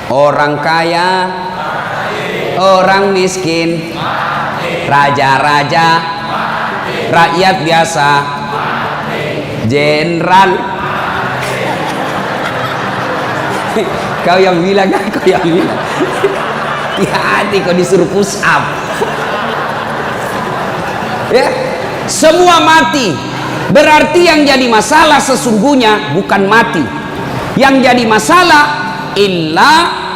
Orang kaya, orang miskin, raja-raja, rakyat biasa, jenderal. Kau yang bilang, kau yang bilang. Hati-hati kau disuruh push up. Ya, semua mati. Berarti yang jadi masalah sesungguhnya bukan mati. Yang jadi masalah illa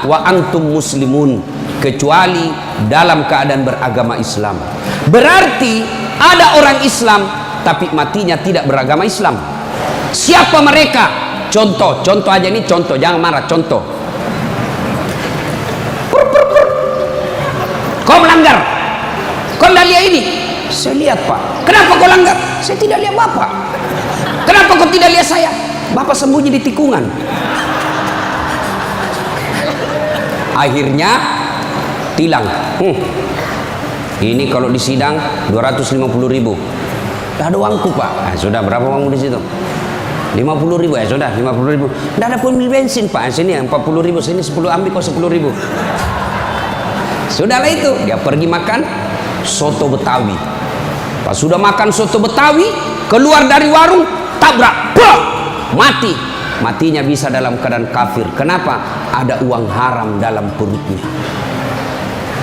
wa antum muslimun, kecuali dalam keadaan beragama Islam. Berarti ada orang Islam tapi matinya tidak beragama Islam. Siapa mereka? Contoh aja ini, contoh, jangan marah, contoh. Kau melanggar, kau tidak lihat ini. Saya lihat, Pak. Kenapa kau langgar? Saya tidak lihat Bapak. Kenapa kau tidak lihat saya? Bapak sembunyi di tikungan. Akhirnya tilang. Ini kalau di sidang 250.000. Tidak ada uangku, Pak. Sudah, berapa uangmu di situ? 50.000. Ya sudah, 50.000. Tidak ada pun bensin, Pak. Sini 40.000, sini 10, ambil kau 10.000. Sudahlah itu, dia pergi makan soto Betawi. Pas sudah makan soto Betawi, keluar dari warung, tabrak, blah, mati. Matinya bisa dalam keadaan kafir. Kenapa? Ada uang haram dalam perutnya.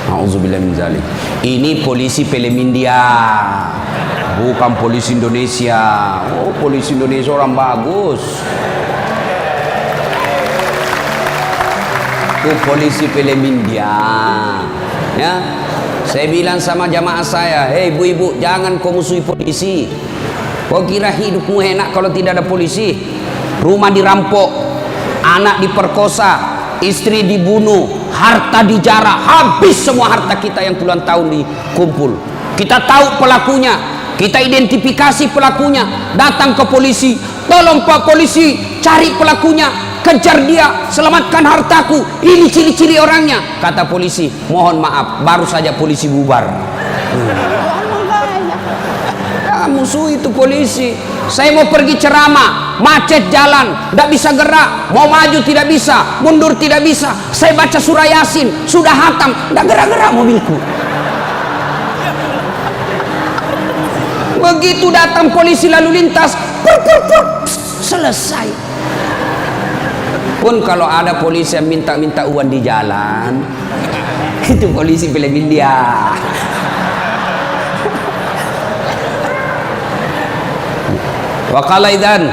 Nauzubillah min dzalik. Ini polisi film India, bukan polisi Indonesia. Oh, polisi Indonesia orang bagus. Itu polisi film India. Ya, saya bilang sama jamaah saya, hei ibu-ibu, jangan kau musuhi polisi. Kau kira hidupmu enak kalau tidak ada polisi? Rumah dirampok, anak diperkosa, istri dibunuh, harta dijarah, habis semua harta kita yang puluhan tahun dikumpul. Kita tahu pelakunya, kita identifikasi pelakunya, datang ke polisi, tolong Pak Polisi, cari pelakunya, kejar dia, selamatkan hartaku, ini ciri-ciri orangnya. Kata polisi, mohon maaf, baru saja polisi bubar. Musuh itu polisi. Saya mau pergi ceramah, macet jalan, tidak bisa gerak, mau maju tidak bisa, mundur tidak bisa. Saya baca surah Yasin, sudah hatam, tidak gerak-gerak mobilku. Begitu datang polisi lalu lintas, selesai. Pun kalau ada polisi yang minta-minta uang di jalan, itu polisi film India. Wa qala idzan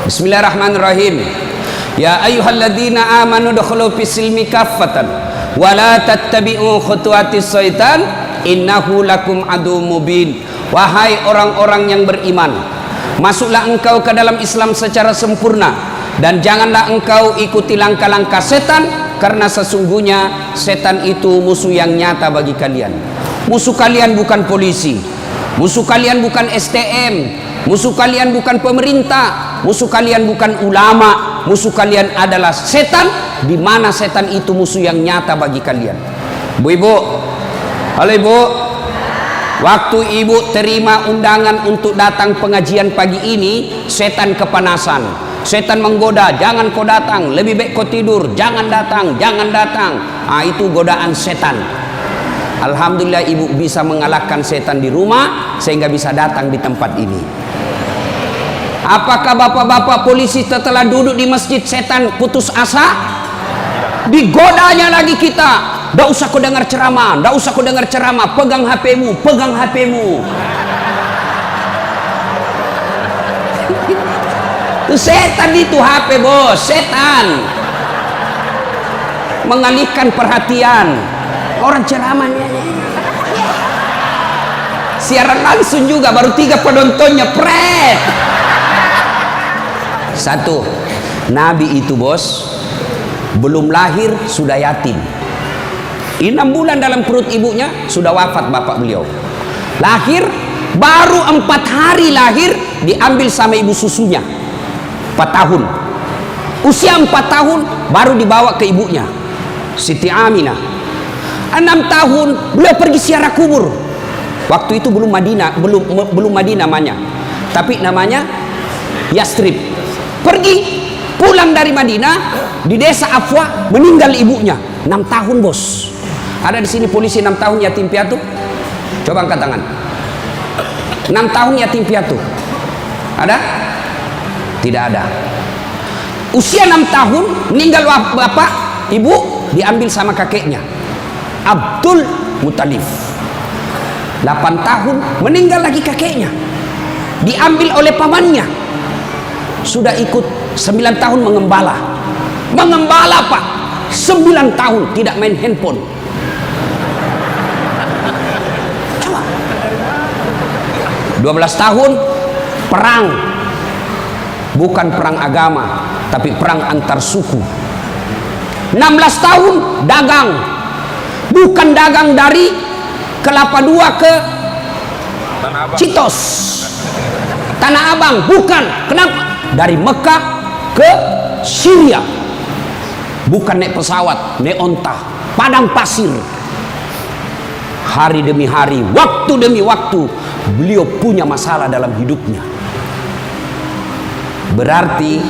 Bismillahirrahmanirrahim. Ya ayyuhalladzina amanu dukhulu fis-silmi kaffatan wa la tattabi'u khutuwatis syaitan innahu lakum aduwwum mubin. Wahai orang-orang yang beriman, masuklah engkau ke dalam Islam secara sempurna dan janganlah engkau ikuti langkah-langkah setan, karena sesungguhnya setan itu musuh yang nyata bagi kalian. Musuh kalian bukan polisi, musuh kalian bukan STM, musuh kalian bukan pemerintah, musuh kalian bukan ulama, musuh kalian adalah setan, di mana setan itu musuh yang nyata bagi kalian. Bu-ibu, halo ibu, waktu ibu terima undangan untuk datang pengajian pagi ini, setan kepanasan, setan menggoda, jangan kau datang, lebih baik kau tidur, jangan datang, jangan datang. Itu godaan setan. Alhamdulillah ibu bisa mengalahkan setan di rumah sehingga bisa datang di tempat ini. Apakah bapak-bapak polisi setelah duduk di masjid setan putus asa? Digodanya lagi kita. Nggak usah kau dengar ceramah, nggak usah kau dengar ceramah, pegang HP-mu, pegang HP-mu. Itu setan, itu HP bos, setan mengalihkan perhatian orang ceramahnya. Siaran langsung juga baru 3 penontonnya, pret. Satu, Nabi itu bos belum lahir sudah yatim. 6 bulan dalam perut ibunya sudah wafat bapak beliau. Lahir baru 4 hari lahir diambil sama ibu susunya. 4 tahun. Usia 4 tahun baru dibawa ke ibunya, Siti Aminah. 6 tahun beliau pergi ziarah kubur. Waktu itu belum Madinah, belum Madinah namanya, tapi namanya Yastrib. Pergi pulang dari Madinah, di desa Afwa meninggal ibunya. 6 tahun bos. Ada di sini polisi 6 tahun yatim piatu? Coba angkat tangan. 6 tahun yatim piatu. Ada? Tidak ada. Usia 6 tahun meninggal bapak, ibu diambil sama kakeknya Abdul Muttalib. 8 tahun meninggal lagi kakeknya, diambil oleh pamannya. Sudah ikut 9 tahun mengembala. Mengembala pak, 9 tahun tidak main handphone. Coba. 12 tahun perang. Bukan perang agama, tapi perang antar suku. 16 tahun dagang. Bukan dagang dari Kelapa Dua ke Citos, Tanah Abang, bukan. Kenapa? Dari Mekah ke Syria. Bukan naik pesawat, naik onta, padang pasir. Hari demi hari, waktu demi waktu, beliau punya masalah dalam hidupnya. Berarti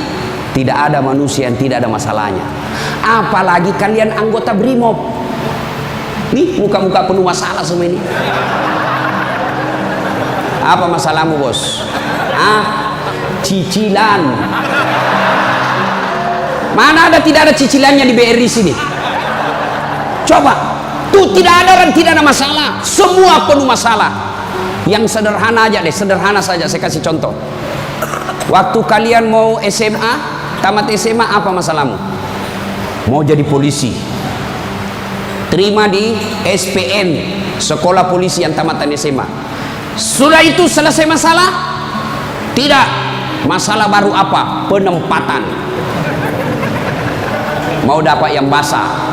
tidak ada manusia yang tidak ada masalahnya. Apalagi kalian anggota BRIMOB. Nih muka-muka penuh masalah semua ini. Apa masalahmu bos? Cicilan. Mana ada tidak ada cicilannya di BRI sini? Coba. Tuh tidak ada orang tidak ada masalah. Semua penuh masalah. Yang sederhana aja deh, sederhana saja saya kasih contoh. Waktu kalian mau SMA, tamat SMA, apa masalahmu? Mau jadi polisi. Terima di SPN, sekolah polisi yang tamatan SMA. Sudah itu selesai masalah? Tidak. Masalah baru apa? Penempatan. Mau dapat yang basah.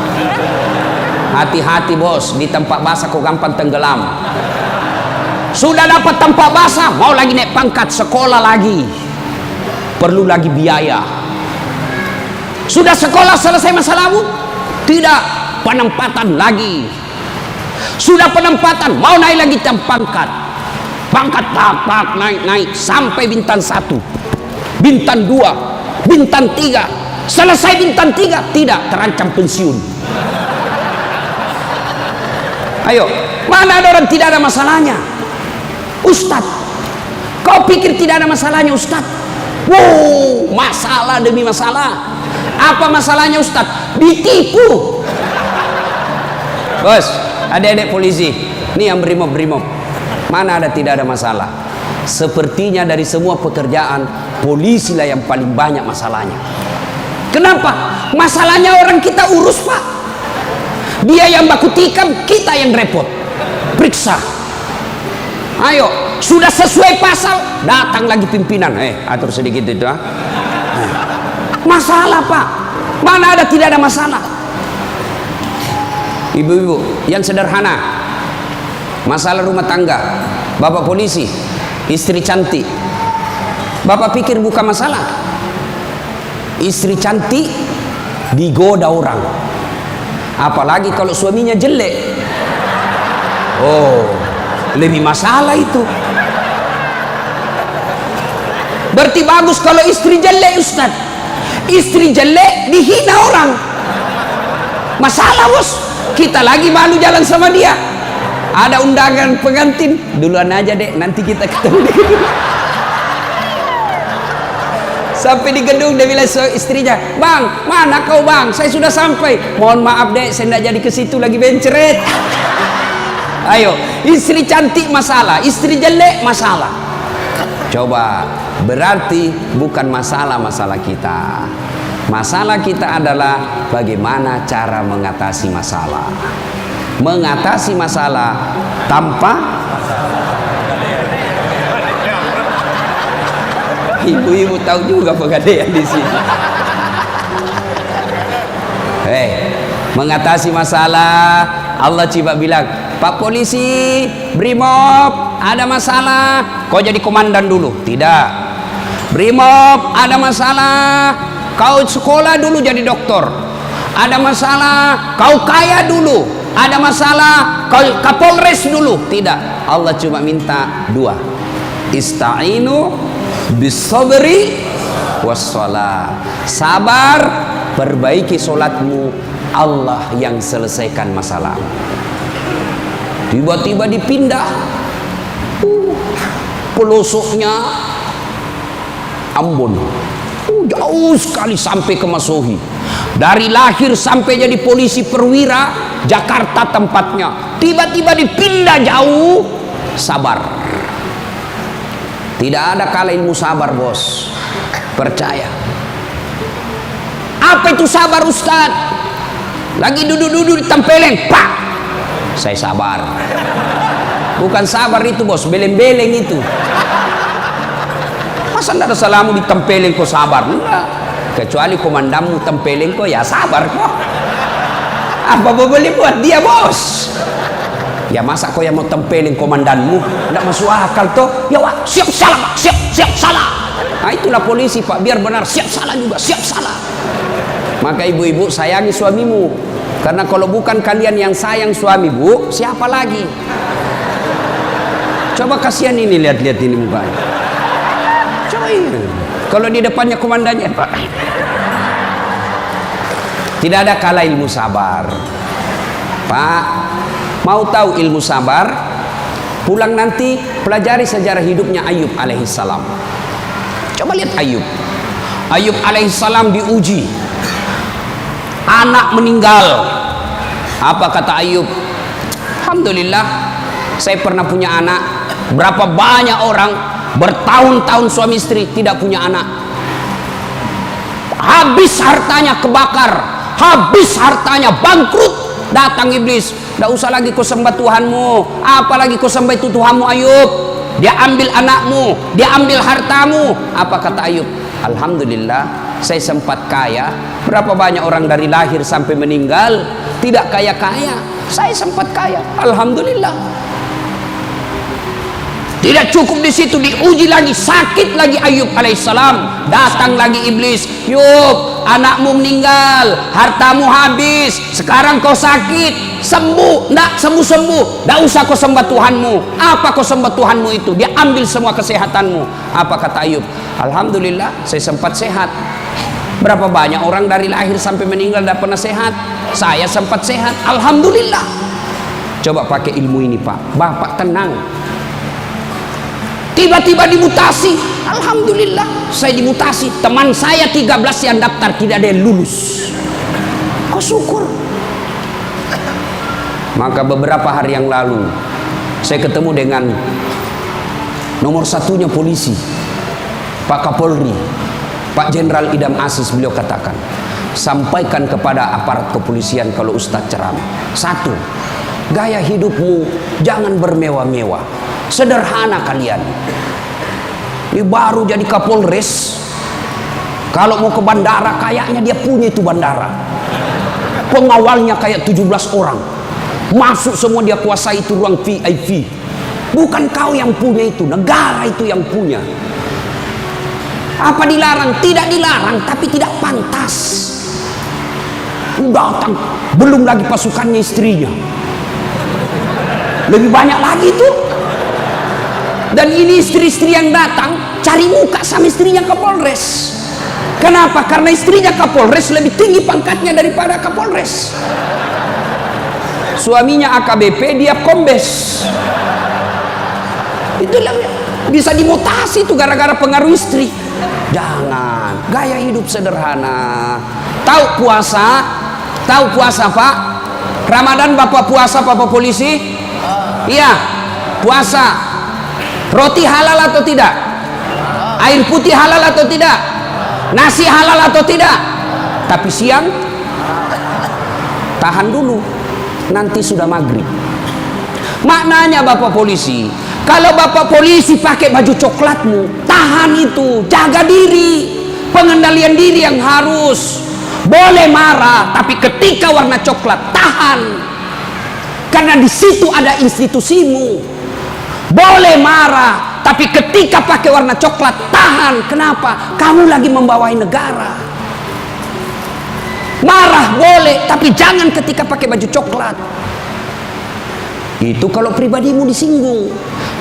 Hati-hati bos, di tempat basah kok gampang tenggelam. Sudah dapat tempat basah, mau lagi naik pangkat, sekolah lagi. Perlu lagi biaya. Sudah sekolah selesai masalahmu? Tidak, penempatan lagi. Sudah penempatan, mau naik lagi pangkat. Pangkat tak naik sampai bintang 1, bintang 2, bintang 3. Selesai bintang 3, tidak, terancam pensiun. Ayo, mana ada orang tidak ada masalahnya? Ustadz, kau pikir tidak ada masalahnya Ustadz? Wow, masalah demi masalah. Apa masalahnya Ustadz? Ditipu. Bos, adik-adik polisi, ini yang BRIMOB. Mana ada tidak ada masalah? Sepertinya dari semua pekerjaan, polisi lah yang paling banyak masalahnya. Kenapa? Masalahnya orang kita urus pak. Dia yang baku tikam, kita yang repot. Periksa. Ayo, sudah sesuai pasal, datang lagi pimpinan. Atur sedikit itu. Masalah pak. Mana ada tidak ada masalah? Ibu-ibu yang sederhana, masalah rumah tangga, bapak polisi, istri cantik. Bapak pikir bukan masalah. Istri cantik digoda orang. Apalagi kalau suaminya jelek. Oh, lebih masalah itu. Berarti bagus kalau istri jelek Ustaz. Istri jelek dihina orang. Masalah bos. Kita lagi malu jalan sama dia. Ada undangan pengantin, duluan aja dek, nanti kita ketemu di gedung. Sampai di gedung dia bilang istrinya, bang, mana kau bang? Saya sudah sampai. Mohon maaf dek, saya tidak jadi ke situ lagi benceret. Ayo, istri cantik masalah, istri jelek masalah. Coba, berarti bukan masalah kita. Masalah kita adalah bagaimana cara mengatasi masalah. Mengatasi masalah tanpa ibu-ibu tahu juga pegadaian di sini. Mengatasi masalah, Allah coba bilang, Pak polisi, BRIMOB, ada masalah, kau jadi komandan dulu. Tidak. BRIMOB, ada masalah, kau sekolah dulu jadi dokter. Ada masalah, kau kaya dulu. Ada masalah, kau Kapolres dulu. Tidak. Allah cuma minta 2. Ista'inu bisabri wassalah. Sabar, perbaiki solatmu, Allah yang selesaikan masalah. Tiba-tiba dipindah pelosoknya Ambon, jauh sekali sampai ke Masohi. Dari lahir sampai jadi polisi perwira, Jakarta tempatnya, tiba-tiba dipindah jauh. Sabar. Tidak ada kala ilmu sabar, bos. Percaya. Apa itu sabar, Ustaz? Lagi duduk-duduk di tempeleng, pak, saya sabar. Bukan sabar itu, bos, beleng-beleng itu. Masa tidak ada salamu di tempeleng kok sabar? Enggak. Kecuali komandanmu tempeleng kok, ya sabar kok. Apa boleh buat dia, bos? Ya masa kau yang mau tempelin komandanmu? Tidak masuk akal toh. Ya wah, siap salah pak, siap salah. Nah itulah polisi pak, biar benar siap salah juga, siap salah. Maka ibu-ibu sayangi suamimu, karena kalau bukan kalian yang sayang suami bu, siapa lagi? Coba kasihan ini, lihat-lihat ini mukanya. Coba ini, kalau di depannya komandannya pak. Tidak ada kala ilmu sabar pak. Mau tahu ilmu sabar? Pulang nanti pelajari sejarah hidupnya Ayub alaihissalam. Coba lihat Ayub. Ayub alaihissalam diuji, anak meninggal. Apa kata Ayub? Alhamdulillah, saya pernah punya anak. Berapa banyak orang bertahun-tahun suami istri tidak punya anak. Habis hartanya kebakar, habis hartanya bangkrut. Datang iblis, tidak usah lagi kau sembah Tuhanmu, apalagi kau sembah itu Tuhanmu Ayub. Dia ambil anakmu, dia ambil hartamu. Apa kata Ayub? Alhamdulillah, saya sempat kaya. Berapa banyak orang dari lahir sampai meninggal tidak kaya-kaya, saya sempat kaya. Alhamdulillah. Tidak cukup di situ, diuji lagi, sakit lagi Ayub alaihissalam. Datang lagi iblis, Yub, anakmu meninggal, hartamu habis, sekarang kau sakit, sembuh, ndak sembuh-sembuh, ndak usah kau sembah Tuhanmu. Apa kau sembah Tuhanmu itu? Dia ambil semua kesehatanmu. Apa kata Ayub? Alhamdulillah, saya sempat sehat. Berapa banyak orang dari lahir sampai meninggal tidak pernah sehat? Saya sempat sehat, alhamdulillah. Coba pakai ilmu ini pak, bapak tenang. Tiba-tiba dimutasi, alhamdulillah saya dimutasi. Teman saya 13 yang daftar tidak ada yang lulus. Kau syukur. Maka beberapa hari yang lalu saya ketemu dengan nomor satunya polisi, Pak Kapolri, Pak Jenderal Idam Aziz. Beliau katakan, sampaikan kepada aparat kepolisian kalau Ustadz ceramah. Satu, gaya hidupmu jangan bermewah-mewah, sederhana kalian. Ini baru jadi Kapolres, kalau mau ke bandara kayaknya dia punya itu bandara, pengawalnya kayak 17 orang, masuk semua dia kuasai itu ruang VIP. Bukan kau yang punya itu, negara itu yang punya. Apa dilarang? Tidak dilarang, tapi tidak pantas. Datang, belum lagi pasukannya istrinya, lebih banyak lagi tuh. Dan ini istri-istri yang datang cari muka sama istrinya Kapolres. Kenapa? Karena istrinya Kapolres lebih tinggi pangkatnya daripada Kapolres. Suaminya AKBP, dia kombes. Itulah bisa dimutasi itu gara-gara pengaruh istri. Jangan, gaya hidup sederhana. Tahu puasa? Tahu puasa pak? Ramadan bapak puasa bapak polisi? Iya, puasa. Roti halal atau tidak? Air putih halal atau tidak? Nasi halal atau tidak? Tapi siang tahan dulu, nanti sudah maghrib. Maknanya bapak polisi, kalau bapak polisi pakai baju coklatmu, tahan itu, jaga diri, pengendalian diri yang harus. Boleh marah, tapi ketika warna coklat tahan, karena di situ ada institusimu. Boleh marah, tapi ketika pakai warna coklat tahan. Kenapa? Kamu lagi membawai negara. Marah boleh, tapi jangan ketika pakai baju coklat. Itu kalau pribadimu disinggung.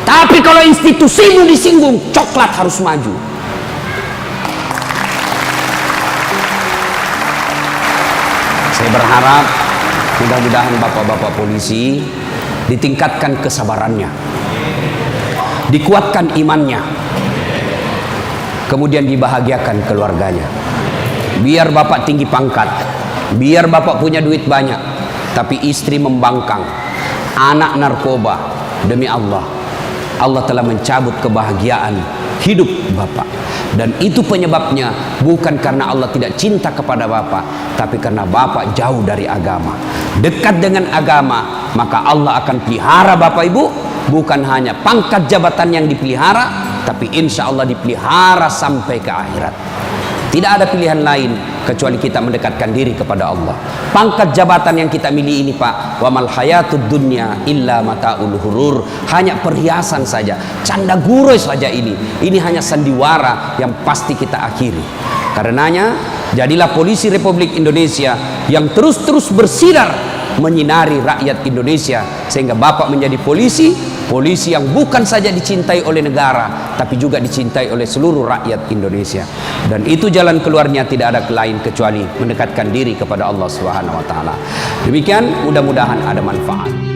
Tapi kalau institusimu disinggung, coklat harus maju. Saya berharap mudah-mudahan bapak-bapak polisi ditingkatkan kesabarannya, dikuatkan imannya, kemudian dibahagiakan keluarganya. Biar bapak tinggi pangkat, biar bapak punya duit banyak, tapi istri membangkang, anak narkoba, demi Allah, Allah telah mencabut kebahagiaan hidup bapak. Dan itu penyebabnya bukan karena Allah tidak cinta kepada bapak, tapi karena bapak jauh dari agama. Dekat dengan agama, maka Allah akan pelihara bapak ibu. Bukan hanya pangkat jabatan yang dipelihara, tapi insya Allah dipelihara sampai ke akhirat. Tidak ada pilihan lain kecuali kita mendekatkan diri kepada Allah. Pangkat jabatan yang kita miliki ini Pak, wa mal hayatud dunya illa mataul hurur, hanya perhiasan saja, canda gurau saja ini. Ini hanya sandiwara yang pasti kita akhiri. Karenanya jadilah polisi Republik Indonesia yang terus-terus bersinar menyinari rakyat Indonesia, sehingga bapak menjadi polisi yang bukan saja dicintai oleh negara, tapi juga dicintai oleh seluruh rakyat Indonesia. Dan itu jalan keluarnya tidak ada lain kecuali mendekatkan diri kepada Allah Subhanahu wa taala. Demikian, mudah-mudahan ada manfaat.